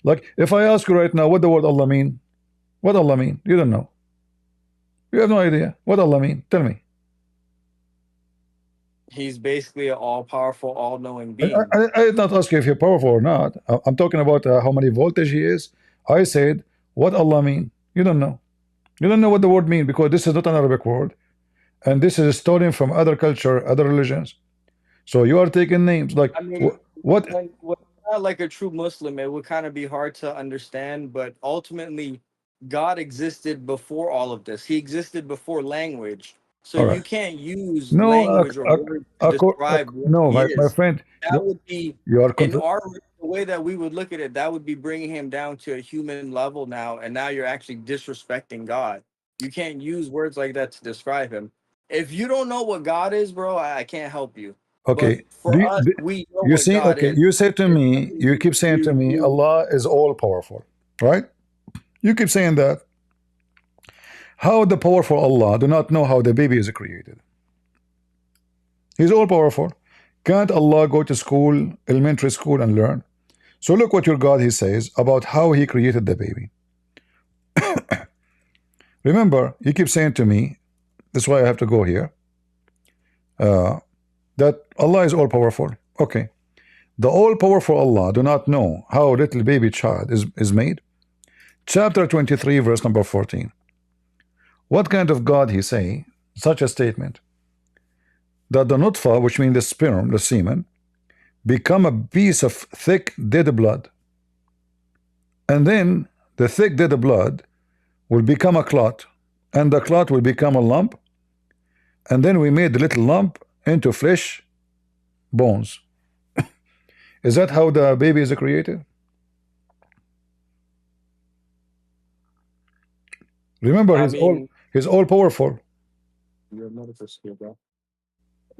Like if I ask you right now what the word Allah mean, what Allah mean, you don't know. You have no idea what Allah mean. Tell me. He's basically an all-powerful, all-knowing I, being. I did not ask you if you're powerful or not. I'm talking about how many voltage he is. I said what Allah mean. You don't know. You don't know what the word mean because this is not an Arabic word, and this is stolen from other culture, other religions. So you are taking names like I mean, what? when not like a true Muslim, it would kind of be hard to understand, but ultimately, God existed before all of this. He existed before language. So All you right. can't use No, language or words to describe what no, he my is. friend, That would be, you are in our the way that we would look at it, that would be bringing him down to a human level now, and now you're actually disrespecting God. You can't use words like that to describe him. If you don't know what God is, bro, I can't help you. But okay. for us, we know You what see, God okay, is. you say to It's me, something you keep saying to me, you Allah is all powerful, right? You keep saying that. How the powerful Allah do not know how the baby is created? He's all powerful. Can't Allah go to school, elementary school, and learn? So look what your God he says about how he created the baby. Remember, you keep saying to me, that's why I have to go here, that Allah is all powerful. Okay. The all powerful Allah do not know how little baby child is made. Chapter 23, verse number 14. What kind of God he say such a statement? That the nutfa, which means the sperm, the semen, become a piece of thick dead blood. And then the thick dead blood will become a clot, and the clot will become a lump, and then we made the little lump into flesh, bones. Is that how the baby is created? Remember, I mean, he's all powerful. you're a medical skill, bro.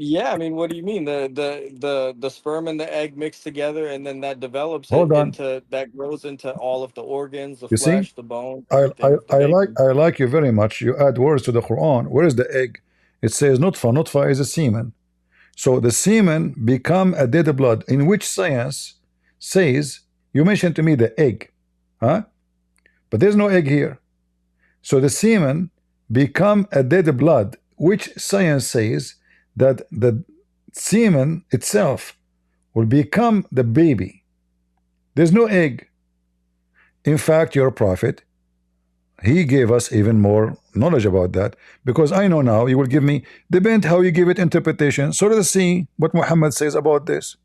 Yeah, I mean, what do you mean? The sperm and the egg mix together, and then that develops it Hold on. into that grows into all of the organs, the You see, flesh, the bone, everything of the baby. I like you very much. You add words to the Quran. Where is the egg? It says nutfa. Nutfa is a semen. So the semen become a dead blood. In which science says you mentioned to me the egg, huh? But there's no egg here. So the semen become a dead blood. Which science says that the semen itself will become the baby? There's no egg. In fact, your prophet, he gave us even more knowledge about that, because I know now you will give me, depend how you give it interpretation. So let's see what Muhammad says about this.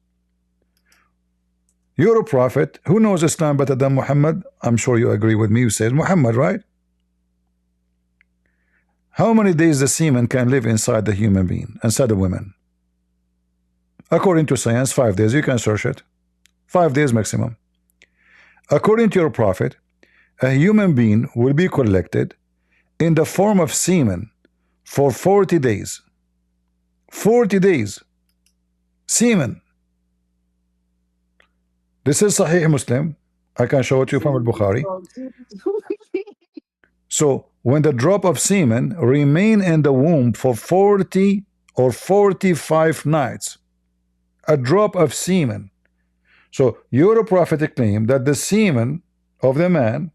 You're a prophet who knows Islam better than Muhammad. I'm sure you agree with me. You says Muhammad, right? How many days the semen can live inside the human being, inside the woman? According to science, 5 days. You can search it. 5 days maximum. According to your prophet, a human being will be collected in the form of semen for 40 days. 40 days. Semen. This is Sahih Muslim. I can show it to you from Al-Bukhari. So when the drop of semen remain in the womb for 40 or 45 nights, a drop of semen. So your prophetic claim that the semen of the man,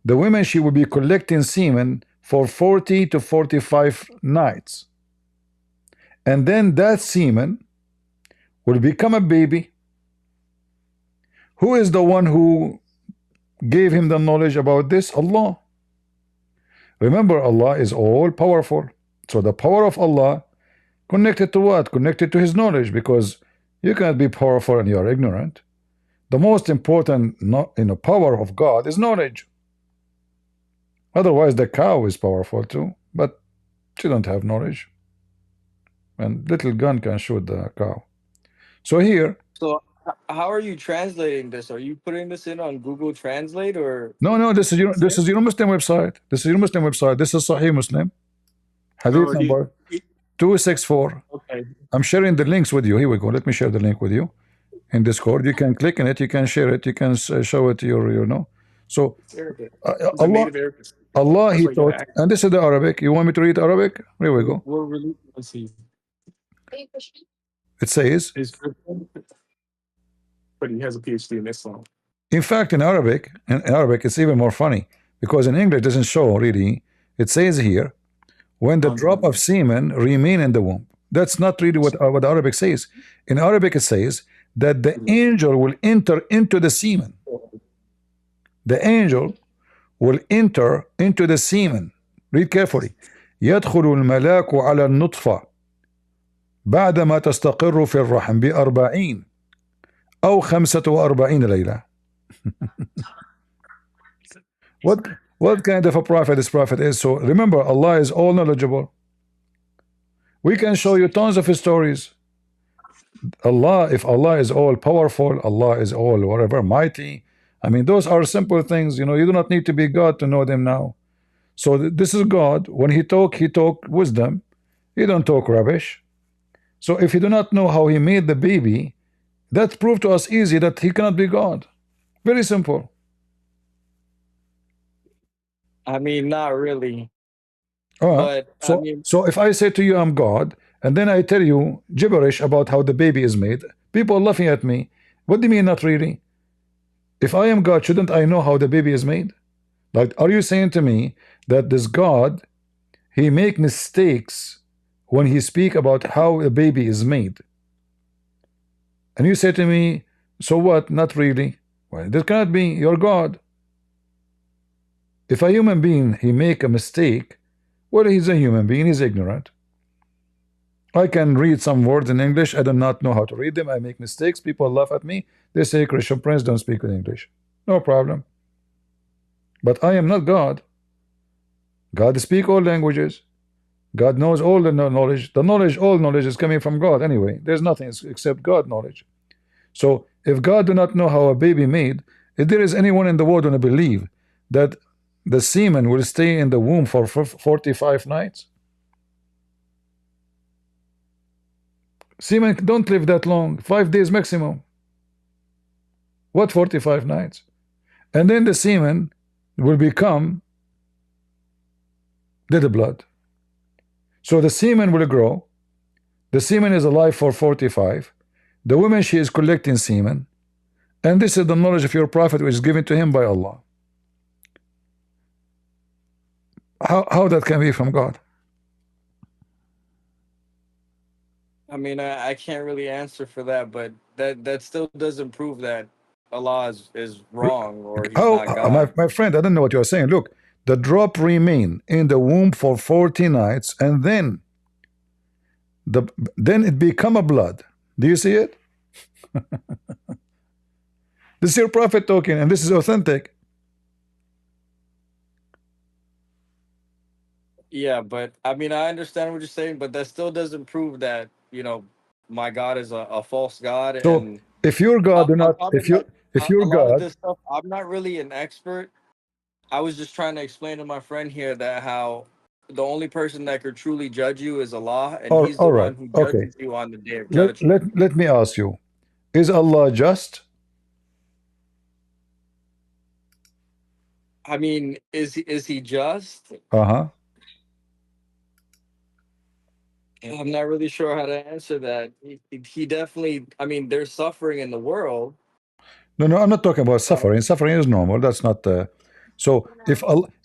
the woman, she will be collecting semen for 40 to 45 nights, and then that semen will become a baby. Who is the one who gave him the knowledge about this? Allah. Remember, Allah is all powerful. So the power of Allah connected to what? Connected to his knowledge, because you cannot be powerful and you are ignorant. The most important power of God is knowledge. Otherwise the cow is powerful too, but she don't have knowledge, and little gun can shoot the cow. So here, So, how are you translating this? Are you putting this in on Google Translate or? no, this is your Muslim website. This is your Muslim website. This is Sahih Muslim, hadith So number 264. okay. I'm sharing the links with you. Here we go. Let me share the link with you in Discord. You can click on it. You can share it. You can show it to your know. So Arabic. It's a Allah, native Arabic. Allah, That's He why you gotta taught, act. and this is the Arabic. You want me to read Arabic? Here we go. We're really, let's see. It says, He's Christian, but he has a PhD in Islam. in fact, in Arabic, it's even more funny because in English it doesn't show really. It says here, when the drop of semen remain in the womb. That's not really what Arabic says. In Arabic, it says that the angel will enter into the semen. The angel will enter into the semen. Read carefully. يدخل الملاك على النطفة بعدما تستقر في الرحم ب40 أو 45 ليلة. What kind of a prophet this prophet is? So remember, Allah is all knowledgeable. We can show you tons of stories. Allah, if Allah is all powerful, Allah is all whatever mighty. I mean, those are simple things. You do not need to be God to know them now. So this is God. When he talk wisdom. He don't talk rubbish. So if you do not know how he made the baby, that proved to us easy that he cannot be God. Very simple. I mean, not really. Uh, But I so mean, so if I say to you I'm God, and then I tell you gibberish about how the baby is made, people are laughing at me. What do you mean not really? If I am God, shouldn't I know how the baby is made? Like, are you saying to me that this God, he make mistakes when he speak about how a baby is made? And you say to me, so what? Not really. Well, that cannot be. You're God. If a human being, he make a mistake, well, he's a human being, he's ignorant. I can read some words in English, I do not know how to read them, I make mistakes, people laugh at me, they say Christian Prince don't speak in English. No problem. But I am not God. God speaks all languages. God knows all the knowledge. All knowledge is coming from God anyway. There's nothing except God knowledge. So if God do not know how a baby made, if there is anyone in the world who believe that the semen will stay in the womb for 45 nights? Semen don't live that long, 5 days maximum. What 45 nights? And then the semen will become dead blood. So the semen will grow. The semen is alive for 45. The woman, she is collecting semen. And this is the knowledge of your prophet which is given to him by Allah. How that can be from God? I mean, I can't really answer for that, but that still doesn't prove that Allah is wrong or he's How, not God. my friend, I don't know what you're saying. Look, the drop remain in the womb for 40 nights, and then it become a blood. Do you see it? This is your prophet talking, and this is authentic. Yeah, but I mean, I understand what you're saying, but that still doesn't prove that, my God is a false God. So And if your God do I'm not, probably like, if a your lot of God, this stuff, I'm not really an expert. I was just trying to explain to my friend here that how the only person that could truly judge you is Allah, and he's the all right, one who okay. judges you on the day of Let, judgment. let, let me ask you, is Allah just? I mean, is he just? Uh-huh. I'm not really sure how to answer that. He definitely. I mean, there's suffering in the world. No, no, I'm not talking about suffering. Suffering is normal. That's not. So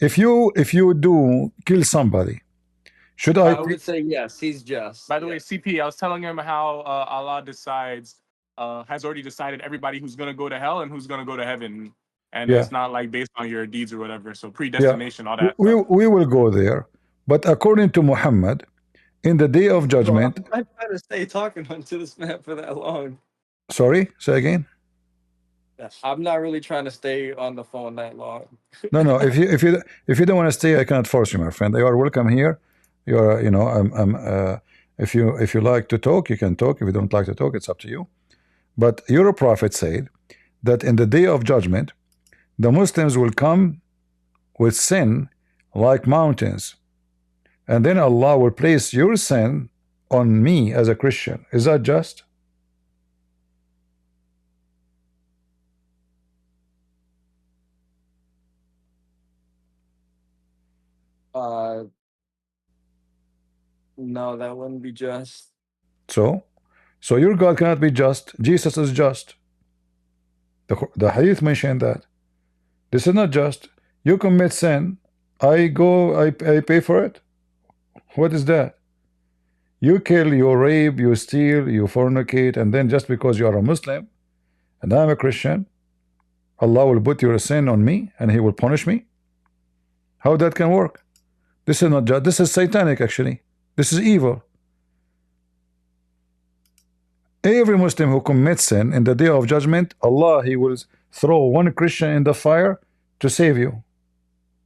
if you do kill somebody, should I? I would say yes, he's just. By the way, CP, I was telling him how Allah has already decided everybody who's going to go to hell and who's going to go to heaven. And Yeah, it's not like based on your deeds or whatever. So yeah. predestination, all that We stuff. we will go there, but according to Muhammad, in the day of Bro, judgment. I'm not trying to stay talking to this man for that long. Sorry, say again. I'm not really trying to stay on the phone that long. No, no. If you don't want to stay, I cannot force you, my friend. You are welcome here. You are, if you like to talk, you can talk. If you don't like to talk, it's up to you. But your prophet said that in the day of judgment, the Muslims will come with sin like mountains, and then Allah will place your sin on me as a Christian. Is that just? No, that wouldn't be just. So So your God cannot be just. Jesus is just. The hadith mentioned that. This is not just. You commit sin, I pay for it. What is that? You kill, you rape, you steal, you fornicate, and then just because you are a Muslim and I'm a Christian, Allah will put your sin on me and He will punish me? How that can work? This is not just. This is satanic, actually. This is evil. Every Muslim who commits sin in the day of judgment, Allah, He will throw one Christian in the fire to save you.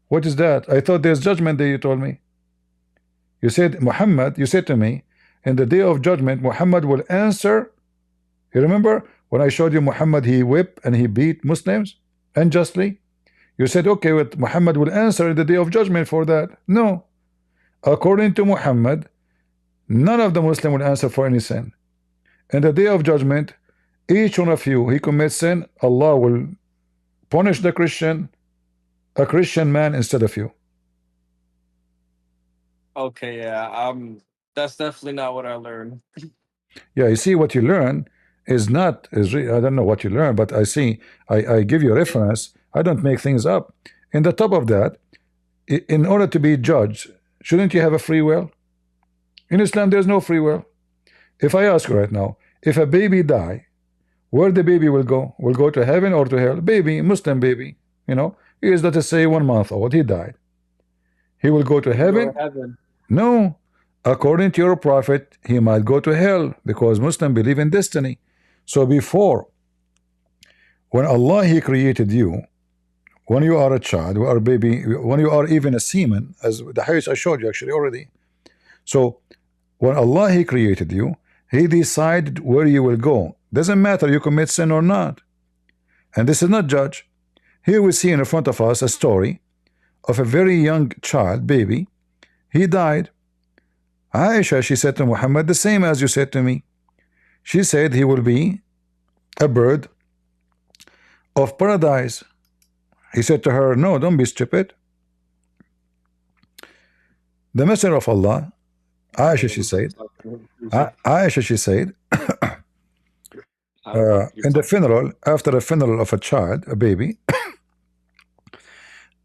What is that? I thought there's judgment day, you told me. You said, Muhammad, you said to me, in the day of judgment, Muhammad will answer. You remember when I showed you Muhammad, he whipped and he beat Muslims unjustly? You said, okay, but Muhammad will answer in the day of judgment for that. No. According to Muhammad, none of the Muslim will answer for any sin. In the day of judgment, each one of you, he commits sin, Allah will punish the Christian, a Christian man instead of you. Okay, yeah, that's definitely not what I learned. Yeah, you see, what you learn is not I don't know what you learn, but I see, I give you a reference. I don't make things up. In the top of that, in order to be judged, shouldn't you have a free will? In Islam, there's no free will. If I ask you right now, if a baby die, where the baby will go? Will go to heaven or to hell? Baby, Muslim baby, you know, he is, let us say, 1 month old, he died. He will go to heaven? Go to heaven. No. According to your prophet, he might go to hell because Muslims believe in destiny. So before, when Allah, He created you, when you are a child, you are a baby, when you are even a semen, as the hadith I showed you actually already. So when Allah, He created you, He decided where you will go. Doesn't matter you commit sin or not. And this is not judge. Here we see in front of us a story of a very young child, baby. He died. Aisha, she said to Muhammad, the same as you said to me. She said he will be a bird of paradise. He said to her, no, don't be stupid. The Messenger of Allah, Aisha, she said, in the funeral, after a funeral of a child, a baby,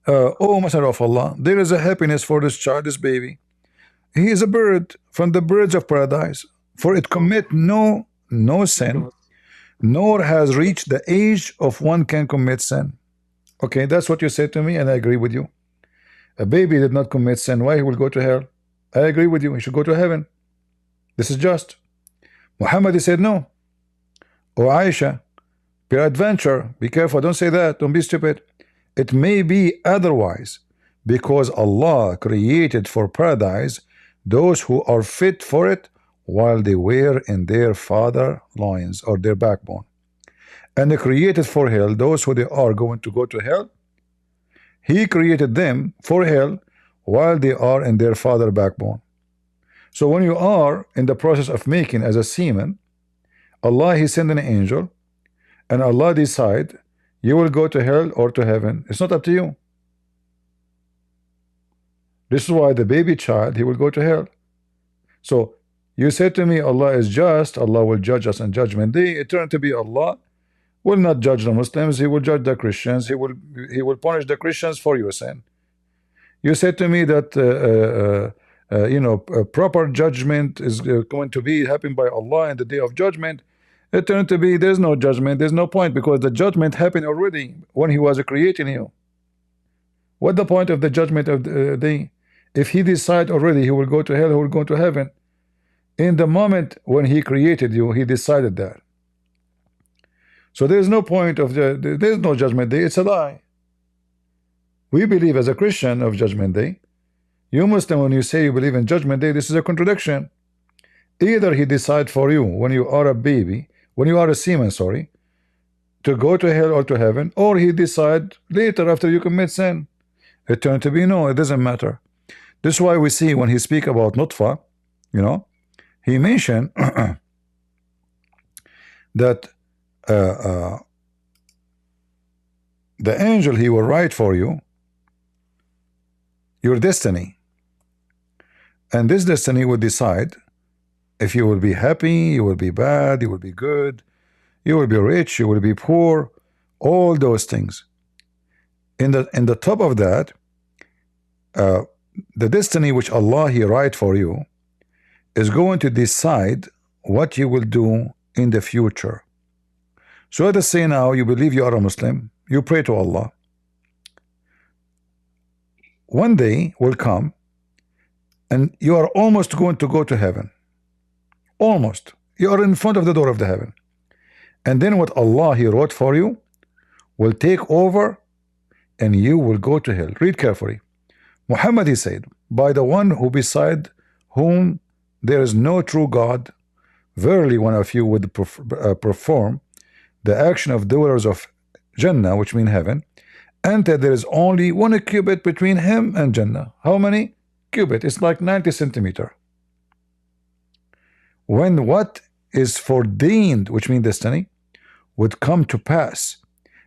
oh Messenger of Allah, there is a happiness for this child, this baby. He is a bird from the birds of paradise, for it commit no sin, nor has reached the age of one can commit sin. Okay, that's what you said to me, and I agree with you. A baby did not commit sin. Why he will go to hell? I agree with you. He should go to heaven. This is just. Muhammad, he said no. Oh Aisha, peradventure, be careful. Don't say that. Don't be stupid. It may be otherwise, because Allah created for paradise those who are fit for it while they were in their father loins or their backbone, and He created for hell those who they are going to go to hell. He created them for hell while they are in their father backbone. So when you are in the process of making as a semen, Allah, He sent an angel, and Allah decide you will go to hell or to heaven. It's not up to you. This is why the baby child, he will go to hell. So you said to me, Allah is just, Allah will judge us on judgment day. It turned to be Allah will not judge the Muslims, He will judge the Christians. He will punish the Christians for your sin. You said to me that a proper judgment is going to be happened by Allah in the day of judgment. It turned to be there's no judgment, there's no point, because the judgment happened already when He was creating you. What the point of the judgment of the day? If He decide already He will go to hell, He will go to heaven. In the moment when He created you, He decided that. So there's no point of there's no judgment day. It's a lie. We believe as a Christian of judgment day. You Muslim, when you say you believe in judgment day, this is a contradiction. Either He decide for you when you are a baby, when you are a semen, sorry, to go to hell or to heaven, or He decide later after you commit sin. It turned to be no, it doesn't matter. This is why we see when He speak about nutfa, you know, He mentioned that the angel, he will write for you your destiny, and this destiny will decide If you will be happy, you will be bad, you will be good, you will be rich, you will be poor, all those things. In the top of that, the destiny which Allah He write for you is going to decide what you will do in the future. So let us say now you believe you are a Muslim, you pray to Allah. One day will come and you are almost going to go to heaven. Almost. You are in front of the door of the heaven. And then what Allah He wrote for you will take over and you will go to hell. Read carefully. Muhammad, he said, by the one who beside whom there is no true God, verily one of you would perform the action of dwellers of Jannah, which means heaven, and that there is only 1 cubit between him and Jannah. How many? Cubit. It's like 90 centimeter. When what is foreordained, which means destiny, would come to pass,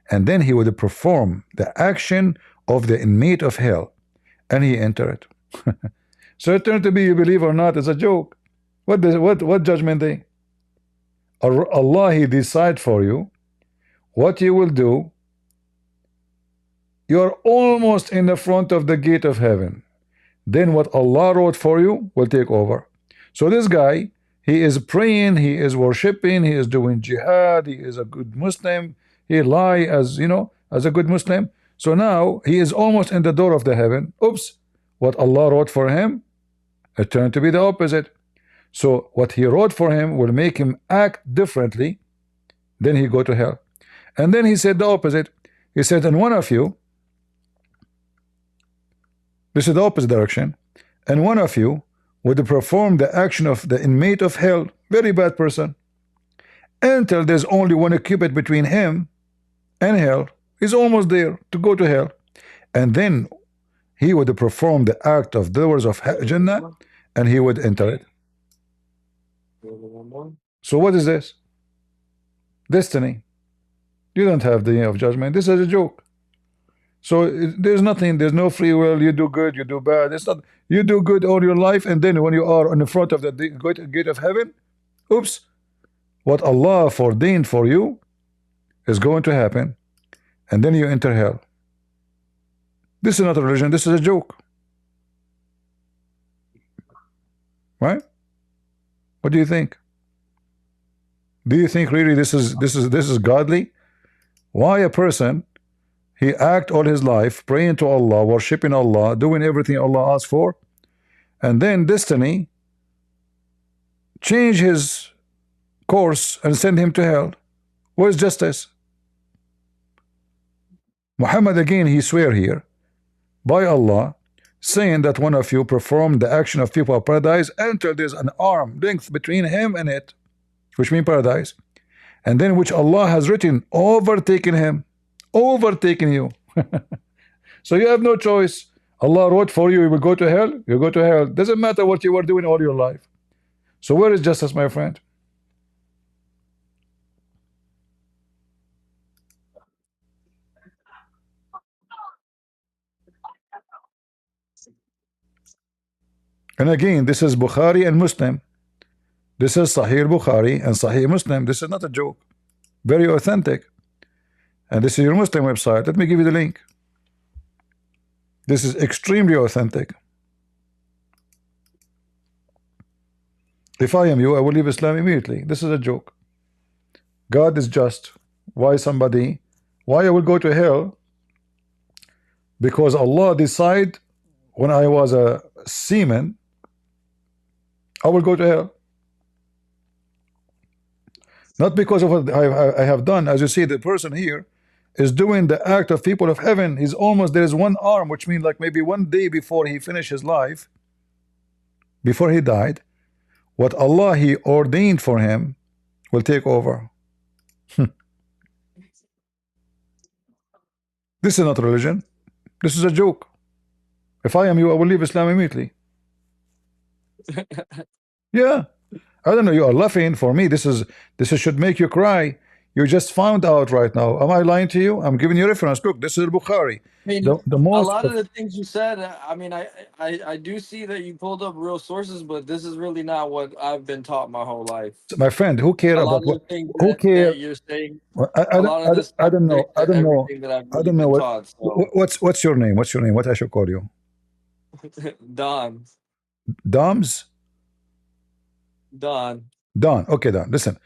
and then he would perform the action of the inmate of hell, and he enter it. So it turned to be, you believe or not, is a joke. What judgment day? Allah He decide for you what you will do. You are almost in the front of the gate of heaven. Then what Allah wrote for you will take over. So this guy, he is praying, he is worshiping, he is doing jihad, he is a good Muslim, he lie as as a good Muslim. So now he is almost in the door of the heaven. Oops, what Allah wrote for him, it turned to be the opposite. So what he wrote for him will make him act differently. Then he go to hell. And then he said the opposite. He said, and one of you, this is the opposite direction, and one of you would perform the action of the inmate of hell, very bad person, until there's only 1 cubit between him and hell. He's almost there to go to hell. And then he would perform the act of doers of Jannah, and he would enter it. So what is this? Destiny. You don't have the day of judgment. This is a joke. So there's nothing, there's no free will. You do good, you do bad. It's not, you do good all your life, and then when you are in the front of the gate of heaven, oops, what Allah foreordained for you is going to happen, and then you enter hell. This is not a religion, this is a joke. Right? What do you think? Do you think really this is godly? Why a person, he act all his life praying to Allah, worshiping Allah, doing everything Allah asks for, and then destiny change his course and send him to hell? Where's justice? Muhammad again, he swear here by Allah, saying that one of you perform the action of people of paradise until there's an arm length between him and it, which means paradise, and then which Allah has written overtaking him, overtaking you. So you have no choice. Allah wrote for you, you will go to hell, you go to hell. Doesn't matter what you were doing all your life. So where is justice, my friend? And again, this is Bukhari and Muslim. This is Sahih Bukhari and Sahih Muslim. This is not a joke. Very authentic. And this is your Muslim website. Let me give you the link. This is extremely authentic. If I am you, I will leave Islam immediately. This is a joke. God is just. Why I will go to hell? Because Allah decide when I was a seaman, I will go to hell. Not because of what I have done. As you see, the person here is doing the act of people of heaven. He's almost, there is one arm, which means like maybe one day before he finished his life, before he died, what Allah He ordained for him will take over. This is not religion. This is a joke. If I am you, I will leave Islam immediately. Yeah. I don't know, you are laughing. For me, this should make you cry. You just found out right now. Am I lying to you? I'm giving you reference. Look, this is Bukhari. I mean, The a most lot of the things you said, I mean, I do see that you pulled up real sources, but this is really not what I've been taught my whole life. my friend who care A lot about of what the things who care that you're saying, I a don't, lot of this I don't know contradicts everything that I've I really don't know been taught. So, what's your name, what I should call you? Don, Doms? Don. Don. Okay, Don, listen,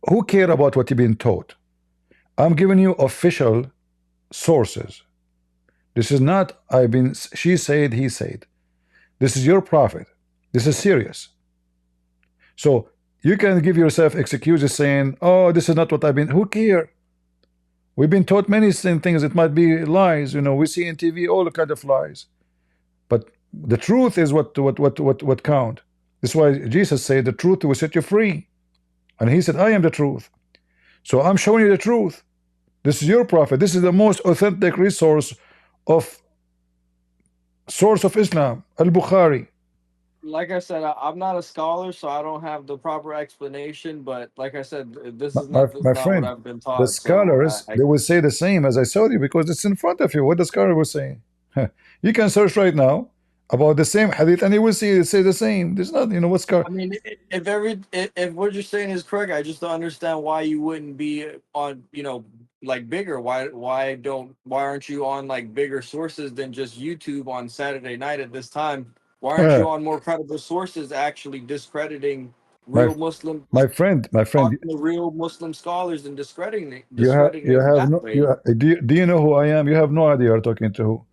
who care about what you've been taught? I'm giving you official sources. This is not I've been she said he said. This is your prophet. This is serious. So you can give yourself excuses saying, oh, this is not what I've been. Who care? We've been taught many things. It might be lies. You know, we see in TV all the kind of lies. But the truth is what count. This is why Jesus said the truth will set you free. And he said, I am the truth. So I'm showing you the truth. This is your prophet. This is the most authentic resource of Islam, Al-Bukhari. Like I said, I'm not a scholar, so I don't have the proper explanation. But like I said, this is My not what friend, I've been the taught. So scholars, they will say the same as I showed you because it's in front of you what the scholar was saying. You can search right now about the same hadith and you will see it say the same. There's not, you know, what scholar. I mean, if what you're saying is correct, I just don't understand why you wouldn't be on, like bigger. Why aren't you on like bigger sources than just YouTube on Saturday night at this time? Why aren't you on more credible sources actually discrediting my real Muslims, my friend, talking to real Muslim scholars and discrediting you them have that no way? do you know who I am? You have no idea you're talking to who.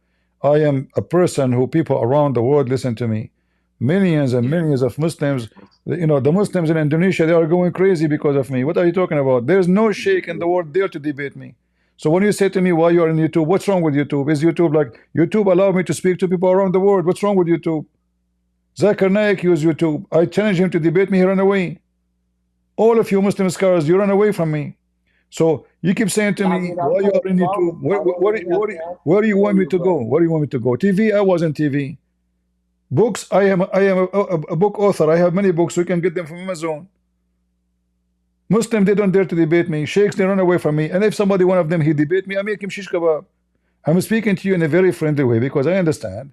I am a person who people around the world listen to me. Millions and millions of Muslims, you know, the Muslims in Indonesia, they are going crazy because of me. What are you talking about? There's no sheikh in the world there to debate me. So when you say to me, why you are on YouTube, what's wrong with YouTube? Is YouTube like YouTube allow me to speak to people around the world? What's wrong with YouTube? Zakir Naik use YouTube. I challenge him to debate me, he run away. All of you Muslim scholars, you run away from me. So you keep saying to I me, mean, why I'm you not are in YouTube? I don't really have to Where do you for want me you, to go? but Where do you want me to go? TV? I was on TV. Books? I am a book author. I have many books. You can get them from Amazon. Muslim, they don't dare to debate me. Sheikhs, they run away from me. And if somebody, one of them, he debate me, I make him shish kebab. I'm speaking to you in a very friendly way because I understand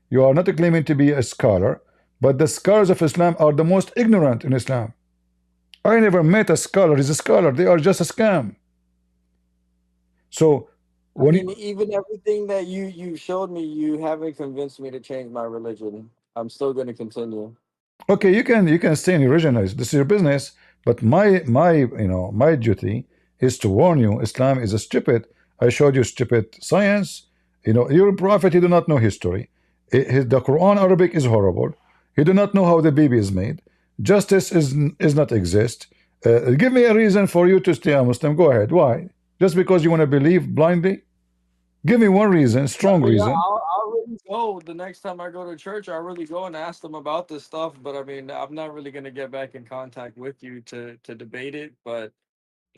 you are not claiming to be a scholar, but the scholars of Islam are the most ignorant in Islam. I never met a scholar. He's a scholar. They are just a scam. So I when mean, you, even everything that you showed me, you haven't convinced me to change my religion. I'm still going to continue. okay, you can stay in your religion. This is your business. But my duty is to warn you. Islam is a stupid. I showed you stupid science. You know, your prophet. He do not know history. The Quran Arabic is horrible. He do not know how the baby is made. Justice is not exist. Give me a reason for you to stay a Muslim. Go ahead. Why? Just because you want to believe blindly? Give me one reason, I strong mean, yeah, reason. I'll really go the next time I go to church. I'll really go and ask them about this stuff. But I mean, I'm not really going to get back in contact with you to debate it. But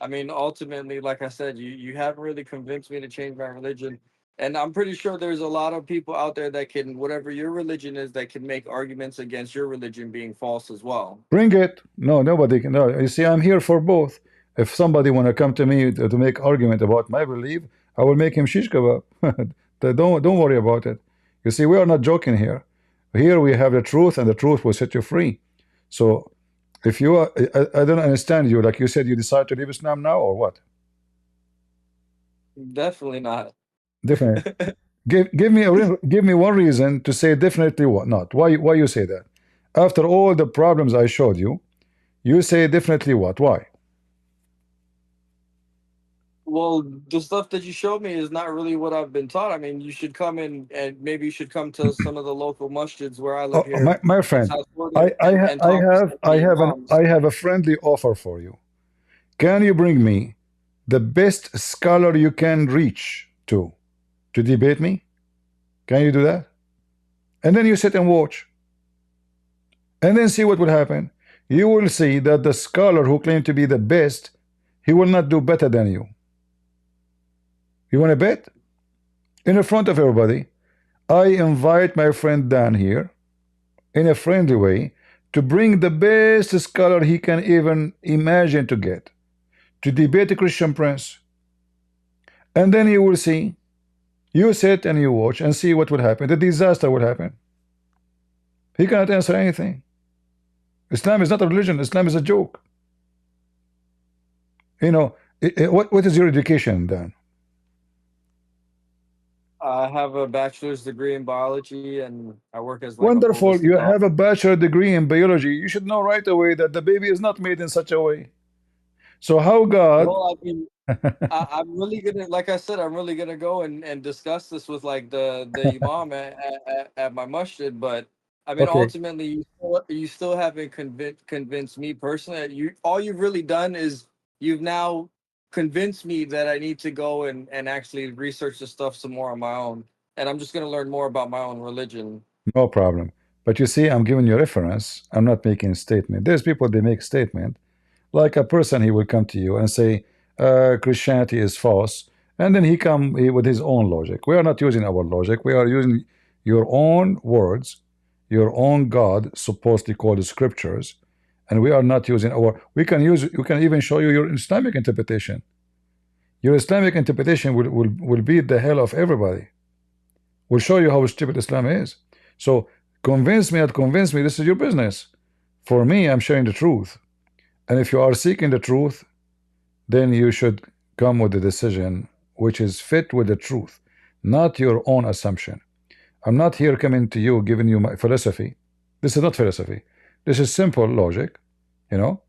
I mean, ultimately, like I said, you haven't really convinced me to change my religion. And I'm pretty sure there's a lot of people out there that can, whatever your religion is, that can make arguments against your religion being false as well. Bring it. No, nobody can. No, you see, I'm here for both. If somebody want to come to me to make argument about my belief, I will make him shish kebab. Don't worry about it. You see, we are not joking here. Here we have the truth, and the truth will set you free. So, if you are, I don't understand you. Like you said, you decide to leave Islam now, or what? Definitely not. Definitely. Give me give me one reason to say definitely what not. Why you say that? After all the problems I showed you, you say definitely what? Why? Well, the stuff that you showed me is not really what I've been taught. I mean, you should come in and maybe you should come to some of the local masjids where I live Oh, here my in friend, South Florida and talk to some of the imams. I have a friendly offer for you. Can you bring me the best scholar you can reach to debate me? Can you do that? And then you sit and watch, and then see what will happen. You will see that the scholar who claimed to be the best, he will not do better than you. You want to bet? In front of everybody, I invite my friend Dan here in a friendly way to bring the best scholar he can even imagine to get to debate a Christian prince. And then you will see, you sit and you watch and see what will happen. The disaster will happen. He cannot answer anything. Islam is not a religion. Islam is a joke. You know, what is your education then? I have a bachelor's degree in biology, and I work as like a Wonderful. holistic You doctor. have a bachelor degree in biology. You should know right away that the baby is not made in such a way. So how God? Well, I mean, I'm really gonna, like I said, I'm really gonna go and discuss this with like the imam at my masjid. But I mean, Okay, ultimately, you still haven't convinced me personally. All you've really done is you've now convinced me that I need to go and actually research this stuff some more on my own. And I'm just gonna learn more about my own religion. no problem. But you see, I'm giving you reference. I'm not making a statement. There's people they make statement. Like a person, he will come to you and say, Christianity is false, and then with his own logic. We are not using our logic. We are using your own words, your own God, supposedly called the scriptures, and we are not using our. We can even show you your Islamic interpretation. Your Islamic interpretation will beat the hell of everybody. We'll show you how stupid Islam is. So convince me or convince me. This is your business. For me, I'm sharing the truth. And if you are seeking the truth, then you should come with a decision which is fit with the truth, not your own assumption. I'm not here coming to you giving you my philosophy. This is not philosophy. This is simple logic. You know,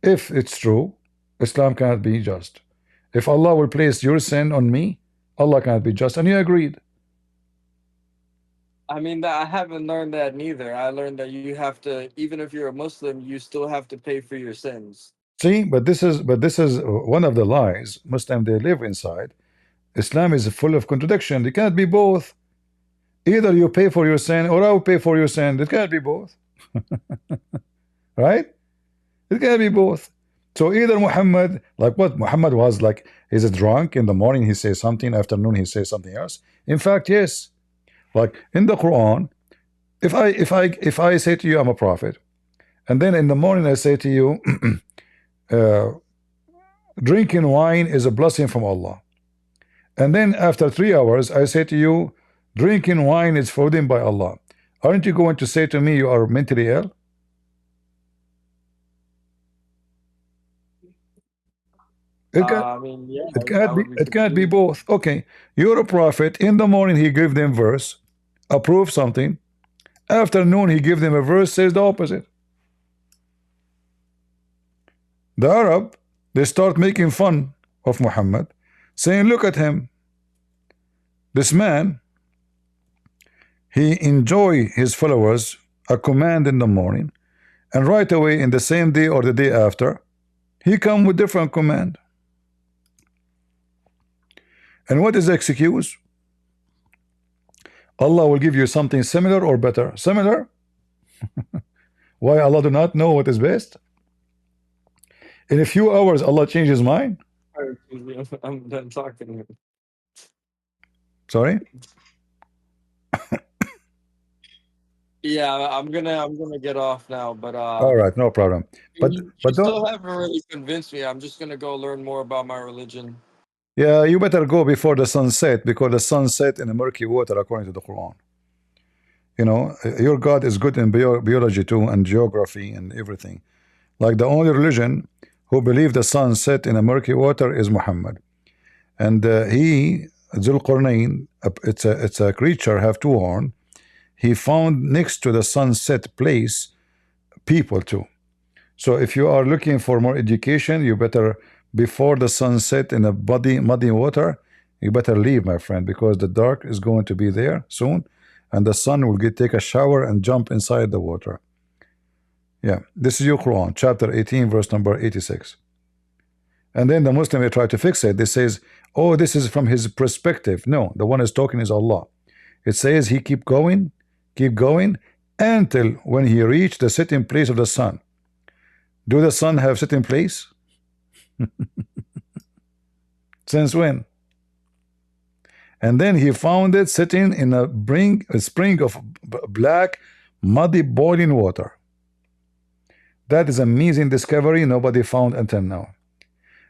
if it's true, Islam cannot be just. If Allah will place your sin on me, Allah cannot be just. And you agreed. I mean, I haven't learned that neither. I learned that you have to, even if you're a Muslim, you still have to pay for your sins. See, but this is one of the lies Muslims they live inside. Islam is full of contradiction. It cannot be both. Either you pay for your sin or I'll pay for your sin. It cannot be both. Right? It cannot be both. So either Muhammad, like what Muhammad was like, is it drunk in the morning he says something, afternoon he says something else? In fact, yes. Like in the Quran, if I say to you I'm a prophet, and then in the morning I say to you, drinking wine is a blessing from Allah. And then after 3 hours, I say to you, drinking wine is forbidden by Allah. Aren't you going to say to me you are mentally ill? It can, I mean, yeah, it I can't be would be it can't be confused. both. Okay, you're a prophet. In the morning he give them verse, approve something. Afternoon he give them a verse says the opposite. The Arab, they start making fun of Muhammad, saying, look at him. This man, he enjoy his followers a command in the morning, and right away in the same day or the day after, he come with different command. And what is the excuse? Allah will give you something similar or better. Similar? Why Allah do not know what is best? In a few hours Allah changes his mind. I'm done talking. Sorry? Yeah, I'm gonna get off now, but All right, no problem. But you don't. still haven't really convinced me. I'm just gonna go learn more about my religion. Yeah, you better go before the sun set, because the sun set in the murky water according to the Quran. You know, your God is good in biology too, and geography and everything. Like the only religion who believe the sun set in a murky water is Muhammad. And he, Zulqarnain, it's a creature have two horn. He found next to the sunset place people too. So if you are looking for more education, you better, before the sunset in a muddy water, you better leave, my friend, because the dark is going to be there soon, and the sun will take a shower and jump inside the water. Yeah, this is your Quran, chapter 18, verse number 86. And then the Muslim, they try to fix it. They says, oh, this is from his perspective. No, the one is talking is Allah. It says he keep going, until when he reached the sitting place of the sun. Do the sun have sitting place? Since when? And then he found it sitting in a spring of black, muddy, boiling water. That is amazing discovery nobody found until now.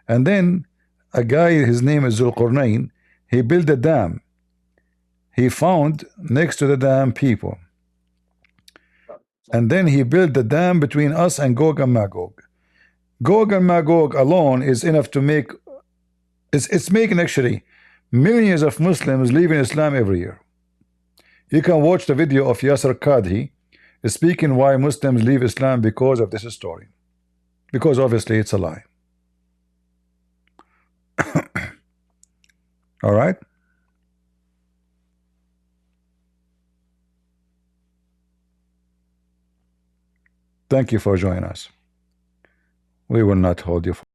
And then a guy, his name is Zulqarnain, he built a dam. He found next to the dam people. And then he built the dam between us and Gog and Magog. Gog and Magog alone is enough to make, it's making actually millions of Muslims leaving Islam every year. You can watch the video of Yasser Qadhi speaking why Muslims leave Islam because of this story. Because obviously it's a lie. All right. Thank you for joining us. We will not hold you for